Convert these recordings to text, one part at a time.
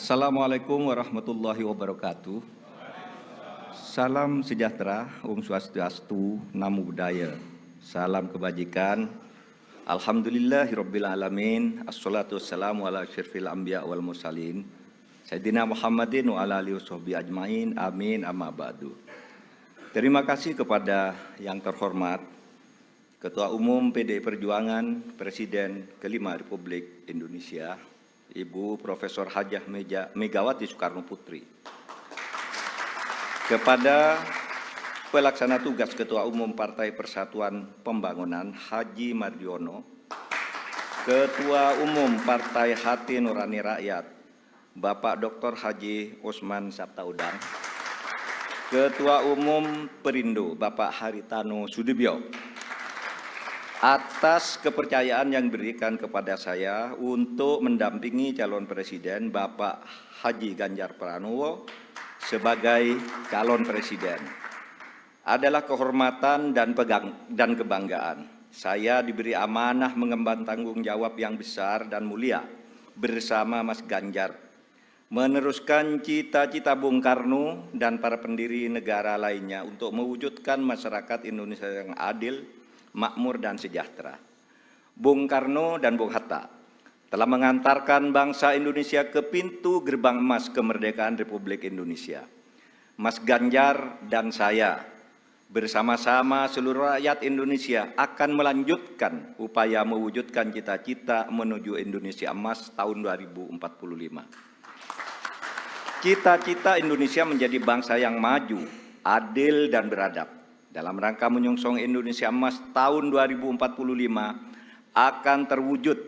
Assalamualaikum warahmatullahi wabarakatuh. Salam sejahtera, Om Swastiastu, Namo Buddhaya. Salam kebajikan. Alhamdulillahirabbil alamin. Assalatu wassalamu ala asyrafil anbiya wal mursalin. Sayyidina Muhammadin wa ala alihi washabihi ajmain. Amin amma ba'du. Terima kasih kepada yang terhormat Ketua Umum PDI Perjuangan, Presiden kelima Republik Indonesia, Ibu Profesor Hajah Megawati Soekarno Putri. Kepada Pelaksana Tugas Ketua Umum Partai Persatuan Pembangunan Haji Mardiono, Ketua Umum Partai Hati Nurani Rakyat Bapak Dr. Haji Osman Sabtaudang, Ketua Umum Perindo Bapak Haritano Sudibyo, atas kepercayaan yang diberikan kepada saya untuk mendampingi calon presiden Bapak Haji Ganjar Pranowo sebagai calon presiden. Adalah kehormatan dan kebanggaan. Saya diberi amanah mengemban tanggung jawab yang besar dan mulia bersama Mas Ganjar, meneruskan cita-cita Bung Karno dan para pendiri negara lainnya untuk mewujudkan masyarakat Indonesia yang adil, makmur dan sejahtera. Bung Karno dan Bung Hatta telah mengantarkan bangsa Indonesia ke pintu gerbang emas kemerdekaan Republik Indonesia. Mas Ganjar dan saya bersama-sama seluruh rakyat Indonesia akan melanjutkan upaya mewujudkan cita-cita menuju Indonesia emas tahun 2045. Cita-cita Indonesia menjadi bangsa yang maju, adil dan beradab. Dalam rangka menyongsong Indonesia Emas tahun 2045 akan terwujud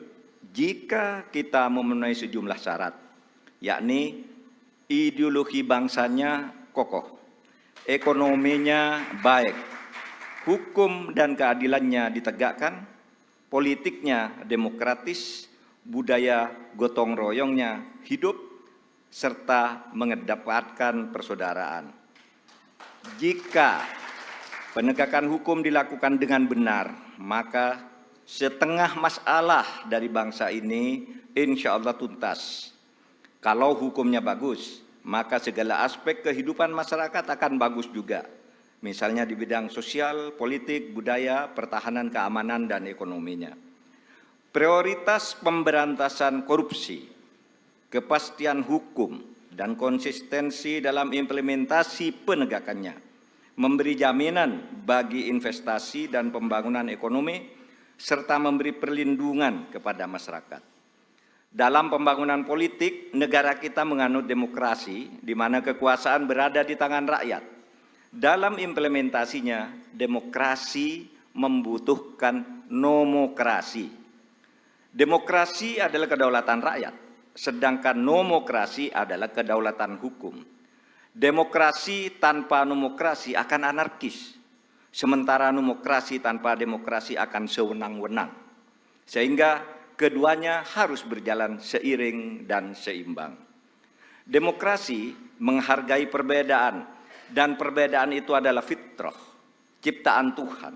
jika kita memenuhi sejumlah syarat, yakni ideologi bangsanya kokoh, ekonominya baik, hukum dan keadilannya ditegakkan, politiknya demokratis, budaya gotong royongnya hidup, serta mengedepankan persaudaraan. Jika penegakan hukum dilakukan dengan benar, maka setengah masalah dari bangsa ini insya Allah tuntas. Kalau hukumnya bagus, maka segala aspek kehidupan masyarakat akan bagus juga. Misalnya di bidang sosial, politik, budaya, pertahanan, keamanan, dan ekonominya. Prioritas pemberantasan korupsi, kepastian hukum, dan konsistensi dalam implementasi penegakannya memberi jaminan bagi investasi dan pembangunan ekonomi, serta memberi perlindungan kepada masyarakat. Dalam pembangunan politik, negara kita menganut demokrasi, di mana kekuasaan berada di tangan rakyat. Dalam implementasinya, demokrasi membutuhkan nomokrasi. Demokrasi adalah kedaulatan rakyat, sedangkan nomokrasi adalah kedaulatan hukum. Demokrasi tanpa nomokrasi akan anarkis, sementara nomokrasi tanpa demokrasi akan sewenang-wenang. Sehingga keduanya harus berjalan seiring dan seimbang. Demokrasi menghargai perbedaan, dan perbedaan itu adalah fitrah, ciptaan Tuhan.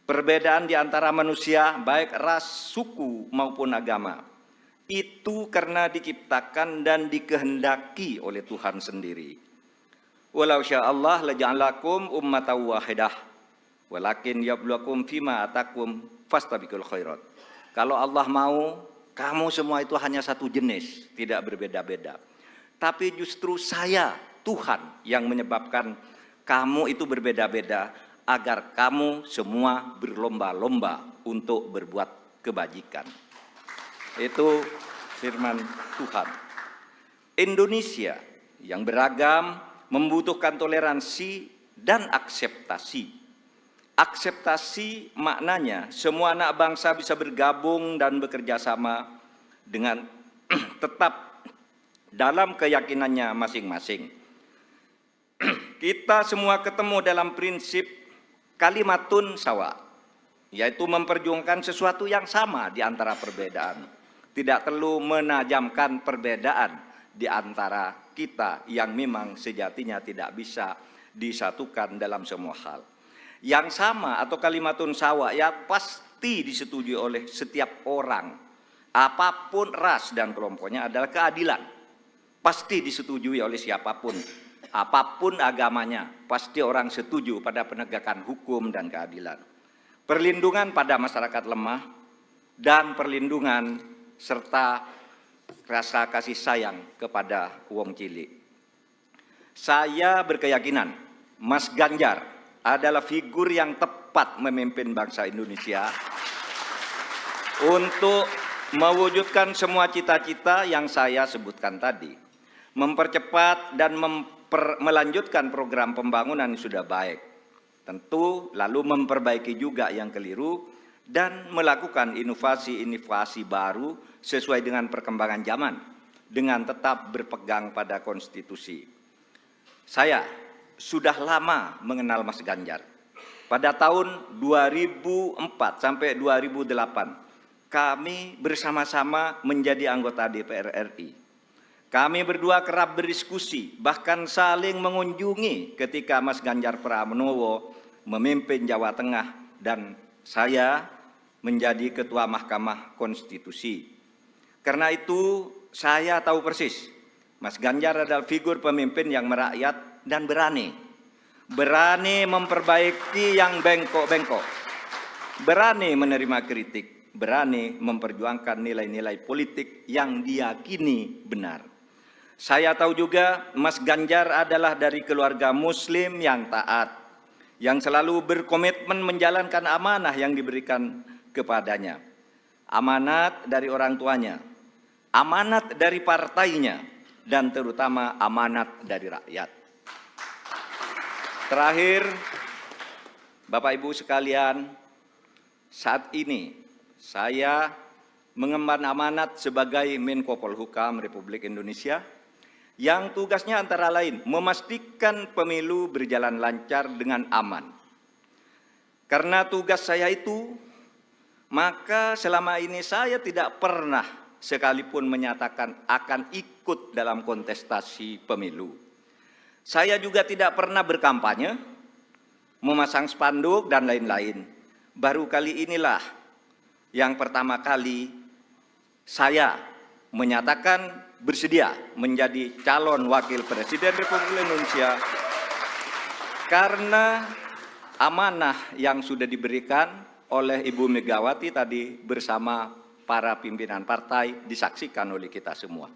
Perbedaan di antara manusia, baik ras, suku maupun agama, itu karena diciptakan dan dikehendaki oleh Tuhan sendiri. Walau sya'allah laja'alakum ummatan wahidah walakin yabluwakum fima atakum fastabiqul khairat. Kalau Allah mau, kamu semua itu hanya satu jenis, tidak berbeda-beda. Tapi justru saya, Tuhan, yang menyebabkan kamu itu berbeda-beda agar kamu semua berlomba-lomba untuk berbuat kebajikan. Itu firman Tuhan. Indonesia yang beragam membutuhkan toleransi dan akseptasi. Akseptasi maknanya semua anak bangsa bisa bergabung dan bekerja sama dengan tetap dalam keyakinannya masing-masing. Kita semua ketemu dalam prinsip kalimatun sawa, yaitu memperjuangkan sesuatu yang sama di antara perbedaan. Tidak perlu menajamkan perbedaan di antara kita yang memang sejatinya tidak bisa disatukan dalam semua hal. Yang sama atau kalimatun sawa ya pasti disetujui oleh setiap orang, apapun ras dan kelompoknya, adalah keadilan. pasti disetujui oleh siapapun, apapun agamanya, pasti orang setuju pada penegakan hukum dan keadilan, perlindungan pada masyarakat lemah, dan perlindungan serta rasa kasih sayang kepada wong cilik. Saya berkeyakinan Mas Ganjar adalah figur yang tepat memimpin bangsa Indonesia untuk mewujudkan semua cita-cita yang saya sebutkan tadi, mempercepat dan melanjutkan program pembangunan yang sudah baik, tentu lalu memperbaiki juga yang keliru dan melakukan inovasi-inovasi baru sesuai dengan perkembangan zaman dengan tetap berpegang pada konstitusi. Saya sudah lama mengenal Mas Ganjar. Pada tahun 2004 sampai 2008 kami bersama-sama menjadi anggota DPR RI. Kami berdua kerap berdiskusi, bahkan saling mengunjungi ketika Mas Ganjar Pranowo memimpin Jawa Tengah dan saya menjadi Ketua Mahkamah Konstitusi. Karena itu saya tahu persis, Mas Ganjar adalah figur pemimpin yang merakyat dan berani memperbaiki yang bengkok-bengkok, berani menerima kritik, berani memperjuangkan nilai-nilai politik yang diyakini benar. Saya tahu juga Mas Ganjar adalah dari keluarga Muslim yang taat, yang selalu berkomitmen menjalankan amanah yang diberikan kepadanya. Amanat dari orang tuanya, amanat dari partainya, dan terutama amanat dari rakyat. Terakhir, Bapak Ibu sekalian, saat ini saya mengemban amanat sebagai Menko Polhukam Republik Indonesia yang tugasnya antara lain memastikan pemilu berjalan lancar dengan aman. Karena tugas saya itu, maka selama ini saya tidak pernah sekalipun menyatakan akan ikut dalam kontestasi pemilu. Saya juga tidak pernah berkampanye, memasang spanduk dan lain-lain. Baru kali inilah yang pertama kali saya menyatakan bersedia menjadi calon wakil presiden Republik Indonesia karena amanah yang sudah diberikan oleh Ibu Megawati tadi bersama para pimpinan partai disaksikan oleh kita semua.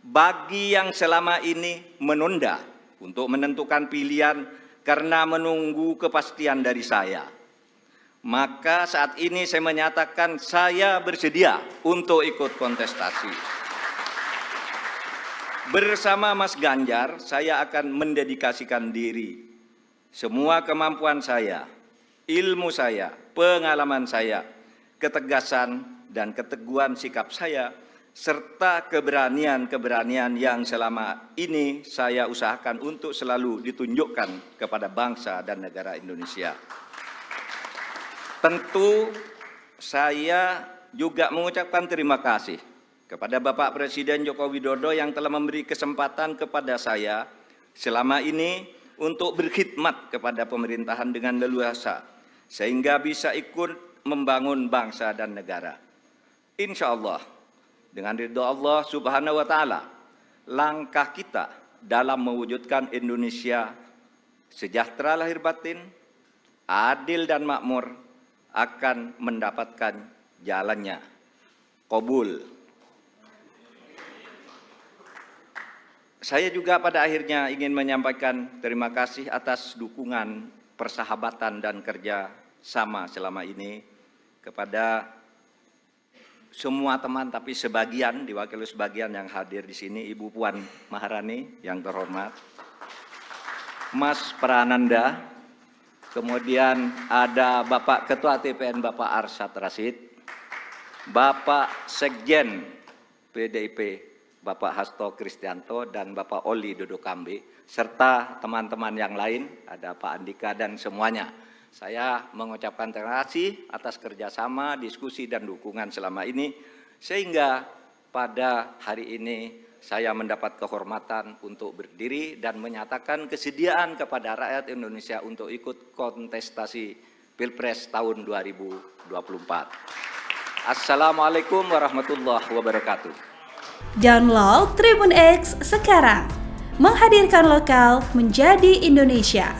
Bagi yang selama ini menunda untuk menentukan pilihan karena menunggu kepastian dari saya, maka saat ini saya menyatakan saya bersedia untuk ikut kontestasi. Bersama Mas Ganjar, saya akan mendedikasikan diri, semua kemampuan saya, ilmu saya, pengalaman saya, ketegasan dan keteguhan sikap saya, serta keberanian-keberanian yang selama ini saya usahakan untuk selalu ditunjukkan kepada bangsa dan negara Indonesia. Tentu saya juga mengucapkan terima kasih kepada Bapak Presiden Joko Widodo yang telah memberi kesempatan kepada saya selama ini untuk berkhidmat kepada pemerintahan dengan leluasa, sehingga bisa ikut membangun bangsa dan negara. Insya Allah, dengan ridho Allah Subhanahu wa Ta'ala, langkah kita dalam mewujudkan Indonesia sejahtera lahir batin, adil dan makmur, akan mendapatkan jalannya. Qabul. Saya juga pada akhirnya ingin menyampaikan terima kasih atas dukungan, persahabatan dan kerja sama selama ini kepada semua teman, tapi sebagian, diwakili sebagian yang hadir di sini, Ibu Puan Maharani yang terhormat, Mas Prananda, kemudian ada Bapak Ketua TPN Bapak Arsyad Rashid, Bapak Sekjen PDIP Bapak Hasto Kristianto dan Bapak Oli Dodo Kambe, serta teman-teman yang lain, ada Pak Andika dan semuanya. Saya mengucapkan terima kasih atas kerjasama, diskusi, dan dukungan selama ini, sehingga pada hari ini saya mendapat kehormatan untuk berdiri dan menyatakan kesediaan kepada rakyat Indonesia untuk ikut kontestasi Pilpres tahun 2024. Assalamualaikum warahmatullahi wabarakatuh. Download Tribun X sekarang. Menghadirkan lokal menjadi Indonesia.